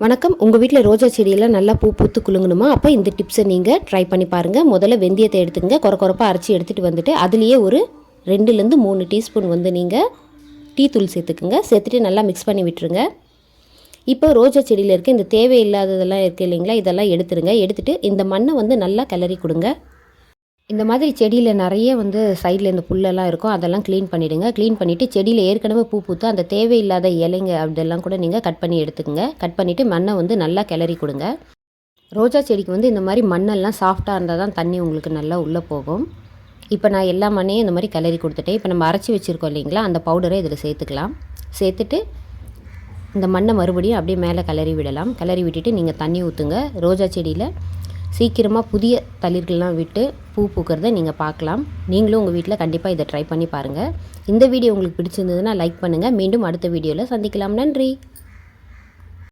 வணக்கம். உங்கள் வீட்டில் ரோஜா செடியெல்லாம் நல்லா பூ பூத்து குலுங்கணுமா? அப்போ இந்த டிப்ஸை நீங்கள் ட்ரை பண்ணி பாருங்கள். முதல்ல வெந்தயத்தை எடுத்துக்கங்க, கொரப்பாக அரைச்சி எடுத்துகிட்டு வந்துட்டு அதுலேயே ஒரு 2லேருந்து 3 டீஸ்பூன் நீங்கள் டீ தூள் சேர்த்துக்குங்க. சேர்த்துட்டு நல்லா மிக்ஸ் பண்ணி விட்டுருங்க. இப்போ ரோஜா செடியில் இருக்க இந்த தேவையில்லாததெல்லாம் இருக்குது இல்லைங்களா, இதெல்லாம் எடுத்துருங்க. எடுத்துகிட்டு இந்த மண்ணை நல்லா கிளறி கொடுங்க. இந்த மாதிரி செடியில் நிறைய சைடில் இந்த புல்லெல்லாம் இருக்கும், அதெல்லாம் க்ளீன் பண்ணிவிடுங்க. க்ளீன் பண்ணிவிட்டு செடியில் ஏற்கனவே பூ பூத்து அந்த தேவையில்லாத இலைங்க அதெல்லாம் கூட நீங்கள் கட் பண்ணி எடுத்துக்கங்க. கட் பண்ணிவிட்டு மண்ணை நல்லா கிளறி கொடுங்க. ரோஜா செடிக்கு இந்த மாதிரி மண்ணெல்லாம் சாஃப்டாக இருந்தால் தான் தண்ணி உங்களுக்கு நல்லா உள்ளே போகும். இப்போ நான் எல்லா மண்ணையும் இந்த மாதிரி கிளறி கொடுத்துட்டேன். இப்போ நம்ம அரைச்சி வச்சுருக்கோம் இல்லைங்களா, அந்த பவுடரை இதில் சேர்த்துக்கலாம். சேர்த்துட்டு இந்த மண்ணை மறுபடியும் அப்படியே மேலே கிளறி விடலாம். கிளறி விட்டுட்டு நீங்கள் தண்ணி ஊற்றுங்க. ரோஜா செடியில் சீக்கிரமாக புதிய தளிர்கள்லாம் விட்டு பூ பூக்கிறத நீங்கள் பார்க்கலாம். நீங்களும் உங்கள் வீட்டில் கண்டிப்பாக இதை ட்ரை பண்ணி பாருங்கள். இந்த வீடியோ உங்களுக்கு பிடிச்சிருந்ததுன்னா லைக் பண்ணுங்கள். மீண்டும் அடுத்த வீடியோவில் சந்திக்கலாம். நன்றி.